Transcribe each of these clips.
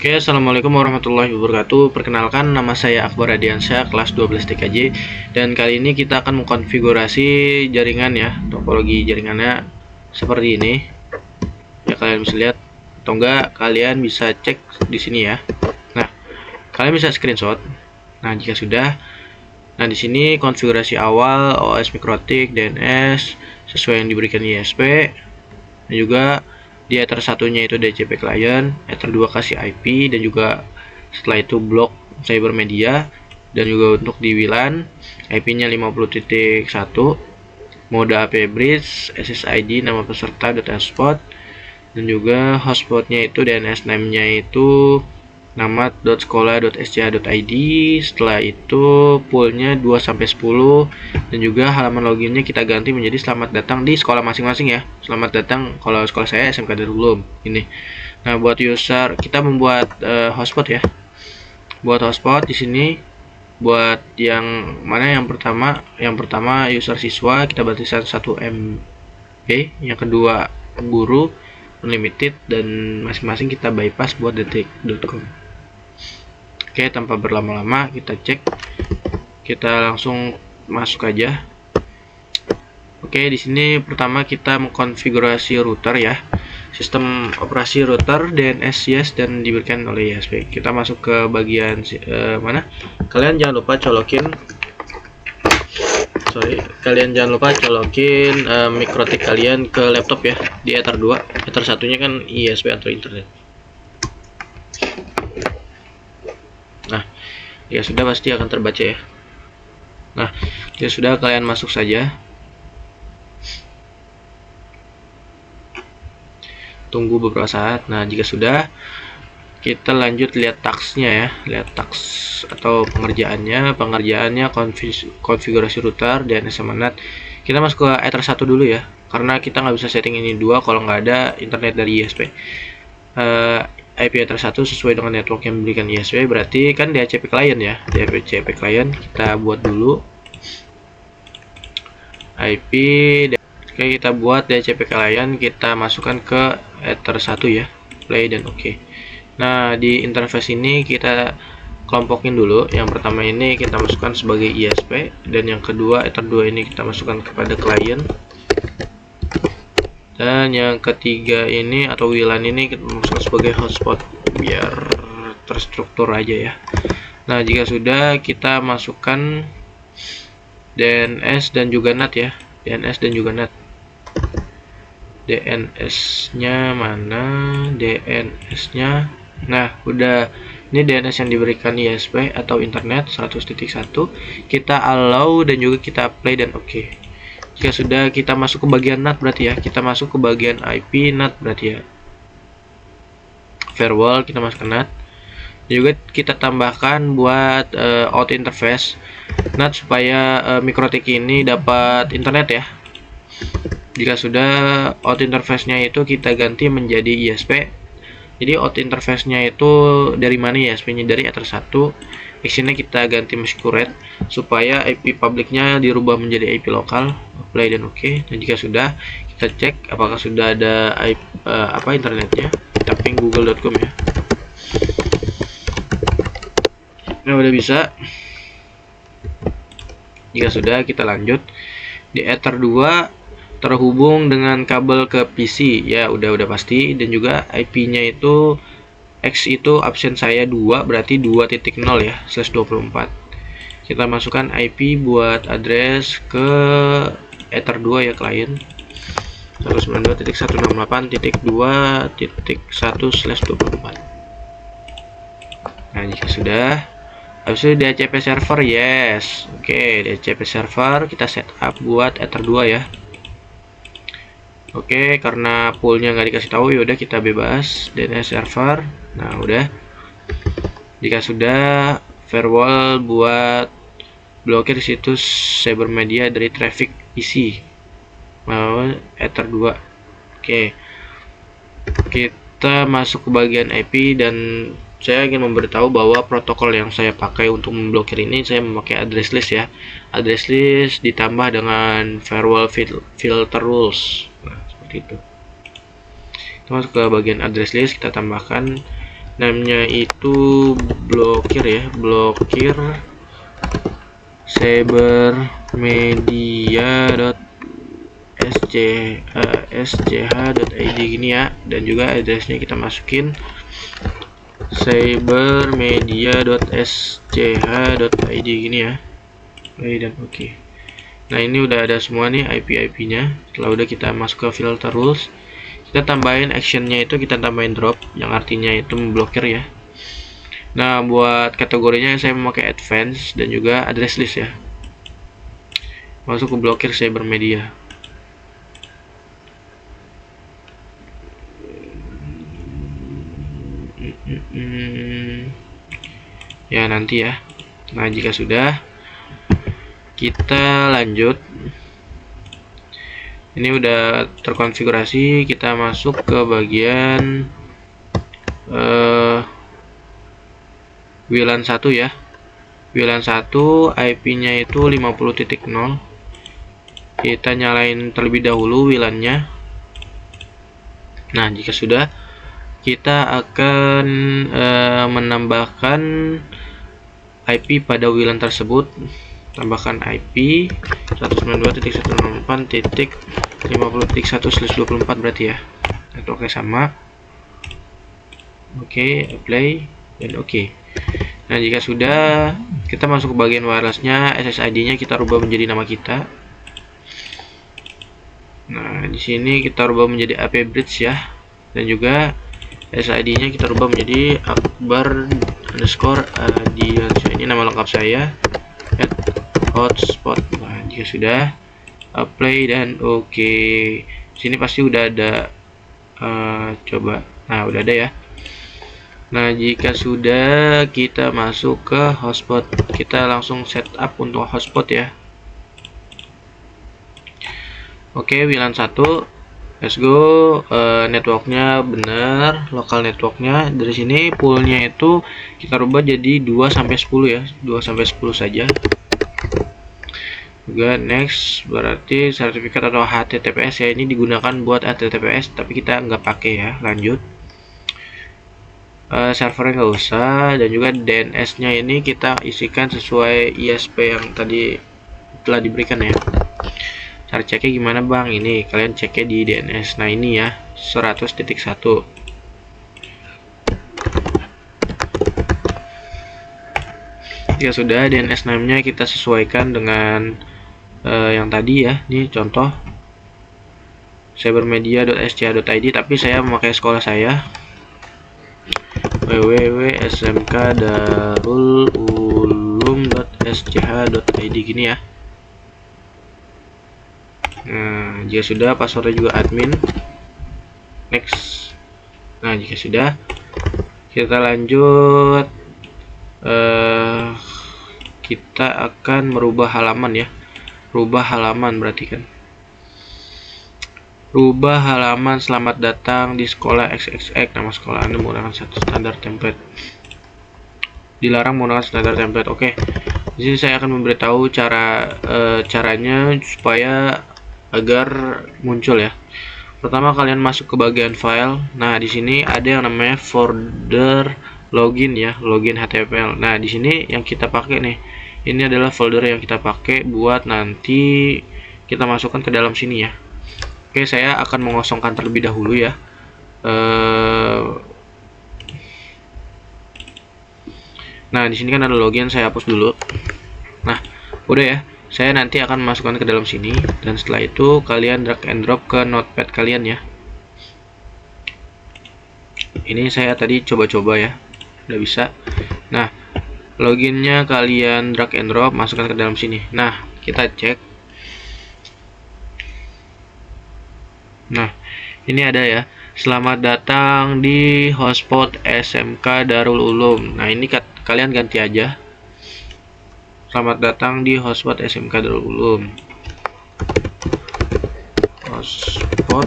Oke, assalamualaikum warahmatullahi wabarakatuh. Perkenalkan, nama saya Akbar Radiansyah, kelas 12 TKJ. Dan kali ini kita akan mengkonfigurasi jaringan ya. Topologi jaringannya seperti ini. Ya, kalian bisa lihat atau enggak, kalian bisa cek di sini ya. Nah, kalian bisa screenshot. Nah, jika sudah, nah di sini konfigurasi awal OS Mikrotik, DNS sesuai yang diberikan ISP. Dan juga di Ether satunya itu DHCP client, Ether 2 kasih IP, dan juga setelah itu blok Cybermedia, dan juga untuk di WLAN IP-nya 50.1, mode AP bridge, SSID, nama peserta, data hotspot, dan juga hotspotnya itu DNS name-nya itu namat.sekolah.sca.id. Setelah itu poolnya 2-10, dan juga halaman loginnya kita ganti menjadi selamat datang di sekolah masing-masing ya. Selamat datang, kalau sekolah saya SMK Darul Ulum ini. Nah, buat user kita membuat hotspot ya. Buat hotspot di sini buat yang mana yang pertama? Yang pertama user siswa, kita batasan 1 MB, yang kedua guru unlimited, dan masing-masing kita bypass buat detik.com. Oke, tanpa berlama-lama kita cek, kita langsung masuk aja. Oke, di sini pertama kita mengkonfigurasi router ya, sistem operasi router, DNS yes, dan diberikan oleh ISP. Kita masuk ke bagian mana? Kalian jangan lupa colokin Mikrotik kalian ke laptop ya, di Ether 2. Ether satunya kan ISP atau internet. Nah, ya sudah, pasti akan terbaca ya. Nah, ya sudah, kalian masuk saja. Tunggu beberapa saat. Nah, jika sudah, kita lanjut lihat tasknya ya, lihat taks atau pengerjaannya. Konfigurasi router, DNS sama NAT. Kita masuk ke Ether 1 dulu ya, karena kita nggak bisa setting ini dua kalau nggak ada internet dari ISP. IP Ether 1 sesuai dengan network yang diberikan ISP, berarti kan DHCP client ya. DHCP client kita buat dulu IP. Oke, kita buat DHCP client, kita masukkan ke Ether 1 ya, play dan oke. Nah, di interface ini kita kelompokin dulu. Yang pertama ini kita masukkan sebagai ISP, dan yang kedua Ether 2 ini kita masukkan kepada client, dan yang ketiga ini atau WLAN ini kita masukkan sebagai hotspot biar terstruktur aja ya. Nah, jika sudah, kita masukkan DNS dan juga NAT ya, DNS dan juga NAT. DNS-nya mana? DNS-nya, nah udah, ini DNS yang diberikan ISP atau internet 100.1. Kita allow dan juga kita play dan oke. Jika sudah, kita masuk ke bagian NAT berarti ya, kita masuk ke bagian IP NAT berarti ya. Firewall kita masuk ke NAT. Juga kita tambahkan buat out interface NAT supaya Mikrotik ini dapat internet ya. Jika sudah, out interface-nya itu kita ganti menjadi ISP. Jadi out interface-nya itu dari mana ya? ISP-nya dari Ether 1. Isinya kita ganti Masquerade supaya IP publiknya dirubah menjadi IP lokal. Play dan oke. Dan jika sudah, kita cek apakah sudah ada internetnya. Kita ping google.com ya. Nah, udah bisa. Jika sudah, kita lanjut. Di Ether 2 terhubung dengan kabel ke PC ya, udah pasti. Dan juga IP-nya itu X itu absen saya 2, berarti 2.0 ya, /24. Kita masukkan IP buat address ke Ether 2 ya, klien 192.168.2.1/24. Nah, jika sudah, habis itu DHCP server yes. Oke, DHCP server kita setup buat Ether 2 ya. Oke, karena poolnya nggak dikasih tahu, yaudah kita bebas DNS server. Nah, udah. Jika sudah, firewall buat blokir situs Cybermedia dari traffic PC mau Ether 2. Oke, kita masuk ke bagian IP, dan saya ingin memberitahu bahwa protokol yang saya pakai untuk memblokir ini, saya memakai address list ya. Address list ditambah dengan firewall filter rules. Nah, seperti itu. Kita masuk ke bagian address list, kita tambahkan namanya itu blokir ya, blokir cybermedia.sch.id gini ya, dan juga addressnya kita masukin cybermedia.sch.id gini ya. Dan oke. Nah, ini udah ada semua nih IP-nya. Setelah udah kita masuk ke filter rules, kita tambahin actionnya itu, kita tambahin drop yang artinya itu memblokir ya. Nah, buat kategorinya saya memakai advance dan juga address list ya. Masuk ke blokir cybermedia. Ya nanti ya. Nah, jika sudah, kita lanjut. Ini udah terkonfigurasi, kita masuk ke bagian WLAN 1 ya. WLAN 1 IP-nya itu 50.0. Kita nyalain terlebih dahulu WLAN-nya. Nah, jika sudah, kita akan menambahkan IP pada WLAN tersebut. Tambahkan IP 192.168.50.1/24 berarti ya. Itu oke sama. Oke, apply dan oke. Nah, jika sudah, kita masuk ke bagian wirelessnya, SSID-nya kita rubah menjadi nama kita. Nah, di sini kita rubah menjadi AP Bridge ya, dan juga SSID-nya kita rubah menjadi Akbar_Adiansyah. Ini nama lengkap saya. Hotspot. Nah, jika sudah, apply dan oke. Sini pasti udah ada. Coba. Nah, udah ada ya. Nah, jika sudah, kita masuk ke hotspot. Kita langsung setup untuk hotspot ya. Oke, WLAN 1. Let's go. Networknya benar, lokal networknya. Dari sini poolnya itu kita rubah jadi 2-10 ya. 2-10 saja. Juga next, berarti sertifikat atau HTTPS ya, ini digunakan buat HTTPS tapi kita nggak pakai ya. Lanjut. Servernya nggak usah, dan juga DNS nya ini kita isikan sesuai ISP yang tadi telah diberikan ya. Cara ceknya gimana bang? Ini kalian ceknya di DNS. Nah, ini ya 100.1. Ya sudah, DNS name nya kita sesuaikan dengan yang tadi ya. Ini contoh cybermedia.sch.id, tapi saya memakai sekolah saya, www.smkdarululum.sch.id gini ya. Nah, jika sudah, passwordnya juga admin. Next. Nah, jika sudah, kita lanjut. Kita akan merubah halaman ya. Rubah halaman berarti kan. Rubah halaman selamat datang di sekolah XXX. Nama sekolah Anda menggunakan satu standar template. Dilarang menggunakan standar template. Oke. Di sini saya akan memberitahu caranya supaya agar muncul ya. Pertama, kalian masuk ke bagian file. Nah, di sini ada yang namanya folder login ya, login HTML. Nah, di sini yang kita pakai nih. Ini adalah folder yang kita pakai buat nanti kita masukkan ke dalam sini ya. Oke, saya akan mengosongkan terlebih dahulu ya. Nah, di sini kan ada login, saya hapus dulu. Nah, udah ya. Saya nanti akan masukkan ke dalam sini, dan setelah itu kalian drag and drop ke notepad kalian ya. Ini saya tadi coba-coba ya, udah bisa. Nah, loginnya kalian drag and drop, masukkan ke dalam sini. Nah, kita cek. Nah, ini ada ya, selamat datang di hotspot SMK Darul Ulum. Nah, ini kalian ganti aja, selamat datang di hotspot SMK Darul Ulum. Hotspot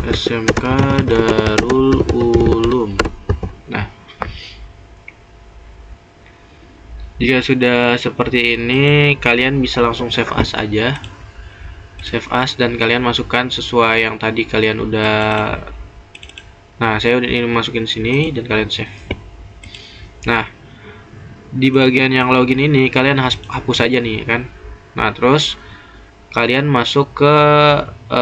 SMK Darul Ulum. Nah, jika sudah seperti ini, kalian bisa langsung save as aja. Save as, dan kalian masukkan sesuai yang tadi kalian udah Nah, saya udah ini masukin sini dan kalian save. Nah, di bagian yang login ini kalian hapus aja nih kan. Nah, terus kalian masuk ke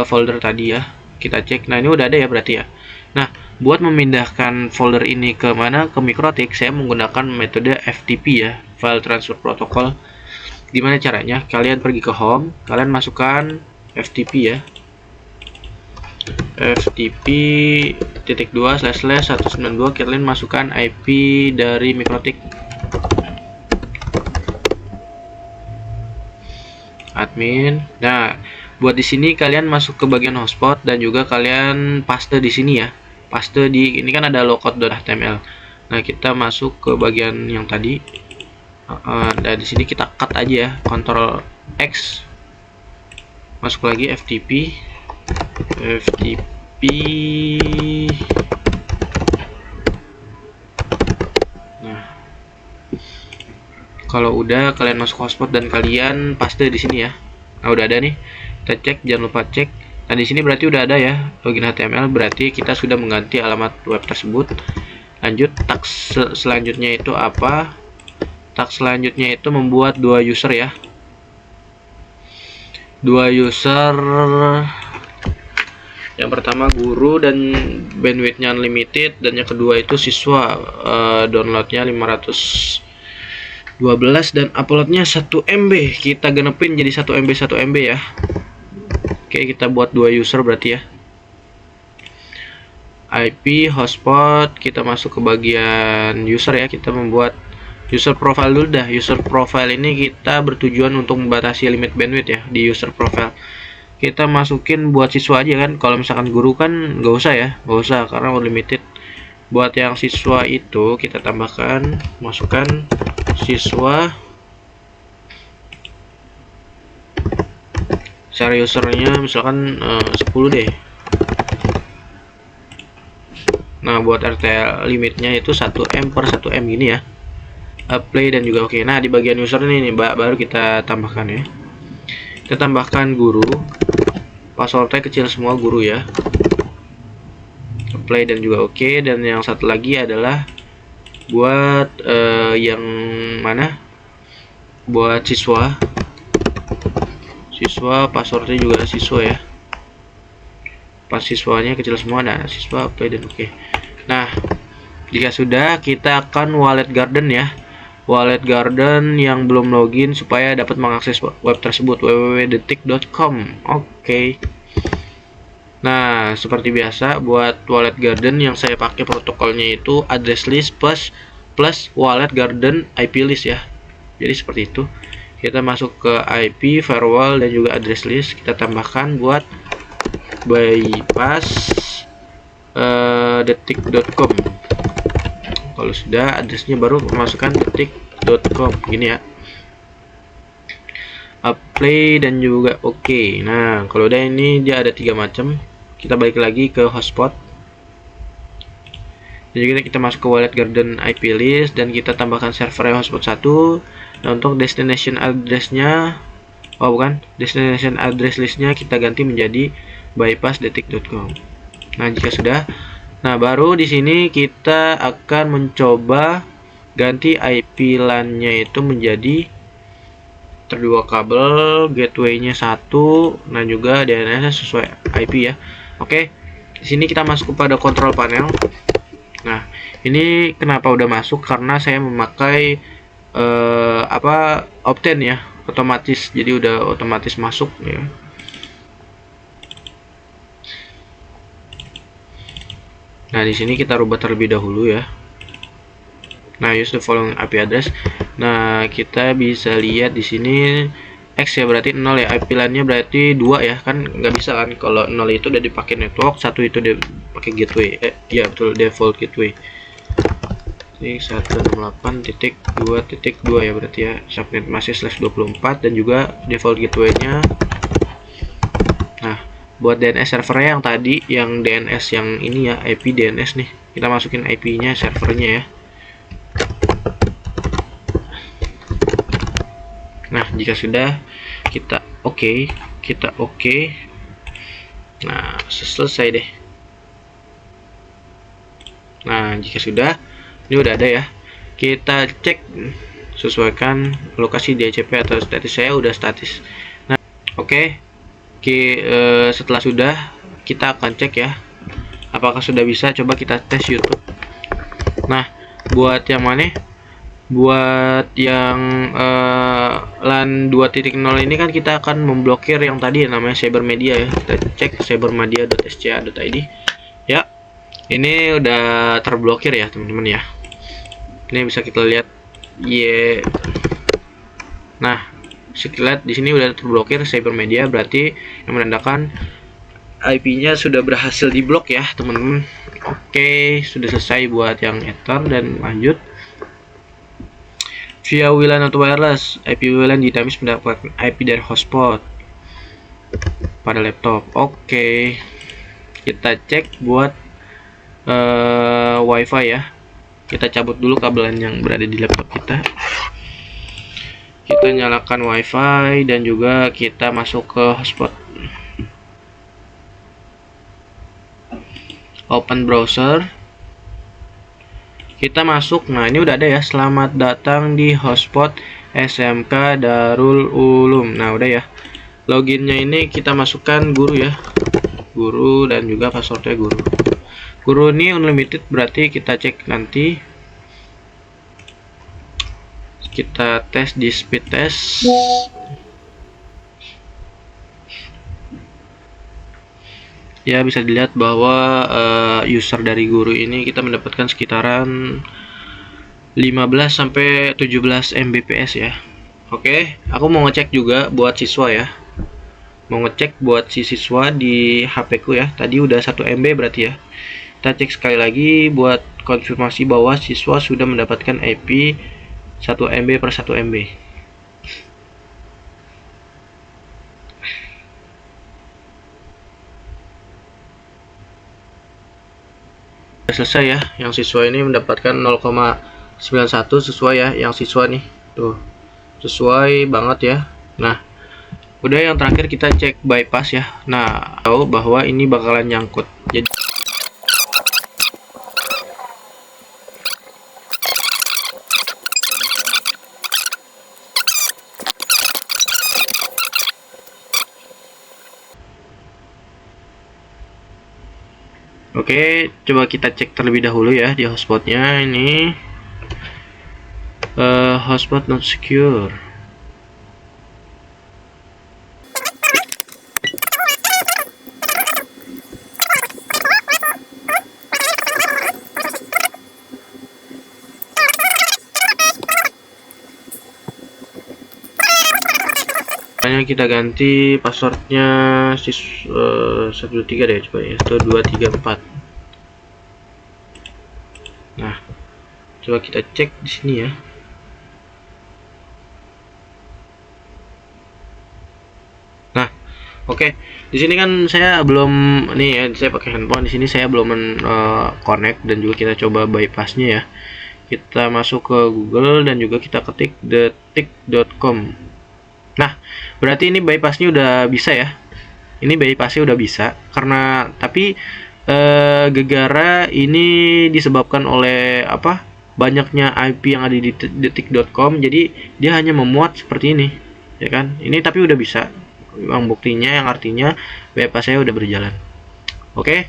folder tadi ya. Kita cek. Nah, ini udah ada ya berarti ya. Nah, buat memindahkan folder ini ke mana? Ke MikroTik, saya menggunakan metode FTP ya, File Transfer Protocol. Gimana caranya? Kalian pergi ke home, kalian masukkan FTP ya. FTP:2/192, kalian masukkan IP dari MikroTik. Admin. Nah, buat di sini kalian masuk ke bagian hotspot dan juga kalian paste di sini ya. Paste di ini kan ada logout.html. Nah, kita masuk ke bagian yang tadi. Dan di sini kita cut aja ya, Ctrl X. Masuk lagi FTP. Nah, kalau udah kalian masuk hotspot dan kalian paste di sini ya. Nah, udah ada nih. Kita cek, jangan lupa cek. Nah, di sini berarti udah ada ya login HTML, berarti kita sudah mengganti alamat web tersebut. Lanjut, task selanjutnya itu apa? Task selanjutnya itu membuat 2 user ya. 2 user. Yang pertama guru dan bandwidthnya unlimited, dan yang kedua itu siswa, downloadnya 512 dan uploadnya 1 MB. Kita genepin jadi 1 MB 1 MB ya. Oke, kita buat 2 user berarti ya. IP hotspot, kita masuk ke bagian user ya. Kita membuat user profile dulu dah. User profile ini kita bertujuan untuk membatasi limit bandwidth ya di user profile. Kita masukin buat siswa aja kan. Kalau misalkan guru kan nggak usah ya, nggak usah karena unlimited. Buat yang siswa itu kita tambahkan, masukkan siswa. Share usernya misalkan 10 deh. Nah, buat RTL limitnya itu 1M per 1M gini ya. Play dan juga oke. Nah, di bagian user ini baru kita tambahkan ya. Kita tambahkan guru. Passwordnya kecil semua guru ya. Play dan juga oke. Dan yang satu lagi adalah buat yang mana? Buat siswa. Siswa passwordnya juga siswa ya. Pas siswanya kecil semua. Nah, siswa play dan oke. Nah, jika sudah, kita akan wallet garden ya. Wallet garden yang belum login supaya dapat mengakses web tersebut, www.detik.com. Oke. Nah, seperti biasa buat wallet garden yang saya pakai protokolnya itu address list plus wallet garden IP list ya. Jadi seperti itu. Kita masuk ke IP, firewall dan juga address list. Kita tambahkan buat bypass detik.com. Kalau sudah, addressnya baru masukkan detik.com gini ya. Apply dan juga oke. Nah, kalau udah ini dia ada 3 macam. Kita balik lagi ke hotspot. Jadi kita masuk ke wallet garden IP list dan kita tambahkan server hotspot 1. Nah, untuk destination addressnya, destination address listnya kita ganti menjadi bypass detik.com. Nah, jika sudah, nah baru di sini kita akan mencoba ganti IP LAN-nya itu menjadi terdua kabel, gateway-nya 1, nah juga DNS sesuai IP ya. Oke, di sini kita masuk kepada control panel. Nah, ini kenapa udah masuk? Karena saya memakai Opten ya, otomatis. Jadi udah otomatis masuk ya. Nah, di sini kita rubah terlebih dahulu ya. Nah, use the following IP address. Nah, kita bisa lihat di sini X ya, berarti 0 ya. IP LAN-nya berarti 2 ya. Kan nggak bisa kan kalau 0 itu udah dipakai network, 1 itu dipakai gateway. Ya betul, default gateway. Ini 168.2.2 ya berarti ya. Subnet masih /24 dan juga default gateway-nya. Nah, buat DNS servernya yang tadi, yang DNS yang ini ya, IP DNS nih, kita masukin IP-nya servernya ya. Nah, jika sudah, kita oke. Nah, selesai deh. Nah, jika sudah, ini udah ada ya. Kita cek sesuaikan lokasi DHCP atau statis. Saya udah statis. Nah, oke. Setelah sudah, kita akan cek ya. Apakah sudah bisa? Coba kita tes YouTube. Nah, buat yang mana? Buat yang LAN 2.0 ini kan kita akan memblokir yang tadi namanya Cybermedia ya. Kita cek cybermedia.sca.id ya. Ini udah terblokir ya teman-teman ya. Ini bisa kita lihat Nah, sekilas di sini udah terblokir Cybermedia, berarti yang menandakan IP-nya sudah berhasil diblok ya teman-teman. Oke, sudah selesai buat yang Ether dan lanjut. Via WLAN atau wireless, IP WLAN dinamis mendapatkan IP dari hotspot pada laptop. Oke, kita cek buat WiFi ya. Kita cabut dulu kabelan yang berada di laptop kita. Kita nyalakan WiFi dan juga kita masuk ke hotspot. Open browser. Kita masuk. Nah, ini udah ada ya. Selamat datang di hotspot SMK Darul Ulum. Nah, udah ya. Loginnya ini kita masukkan guru ya. Guru dan juga passwordnya guru. Guru ini unlimited, berarti kita cek nanti. Kita tes di speed test. Ya, bisa dilihat bahwa user dari guru ini kita mendapatkan sekitaran 15 sampai 17 Mbps ya. Oke, aku mau ngecek juga buat siswa ya. Mau ngecek buat si siswa di HP ku ya. Tadi udah 1 MB berarti ya. Kita cek sekali lagi buat konfirmasi bahwa siswa sudah mendapatkan IP 1 MB per 1 MB. Selesai ya, yang siswa ini mendapatkan 0,91 sesuai ya, yang siswa nih tuh sesuai banget ya. Nah, udah yang terakhir kita cek bypass ya. Nah, tahu bahwa ini bakalan nyangkut. Jadi oke, coba kita cek terlebih dahulu ya di hotspotnya ini. Hotspot not secure. Makanya kita ganti passwordnya 123 deh, coba ya, atau 234. Nah, coba kita cek di sini ya. Nah, oke, di sini kan saya belum nih ya, saya pakai handphone. Di sini saya belum connect dan juga kita coba bypassnya ya. Kita masuk ke Google dan juga kita ketik detik.com. Nah, berarti ini bypassnya udah bisa ya. Ini bypassnya udah bisa karena tapi gegara ini disebabkan oleh apa? Banyaknya IP yang ada di detik.com. Jadi dia hanya memuat seperti ini, ya kan? Ini tapi udah bisa. Yang buktinya yang artinya bypass saya udah berjalan. Oke.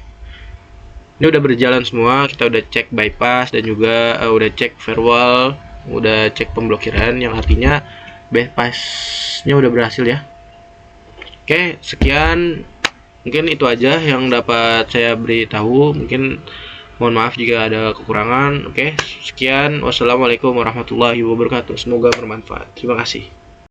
Ini udah berjalan semua. Kita udah cek bypass dan juga udah cek firewall, udah cek pemblokiran yang artinya bypassnya udah berhasil ya. Oke, sekian, mungkin itu aja yang dapat saya beritahu. Mungkin mohon maaf jika ada kekurangan. Oke, sekian, wassalamualaikum warahmatullahi wabarakatuh. Semoga bermanfaat. Terima kasih.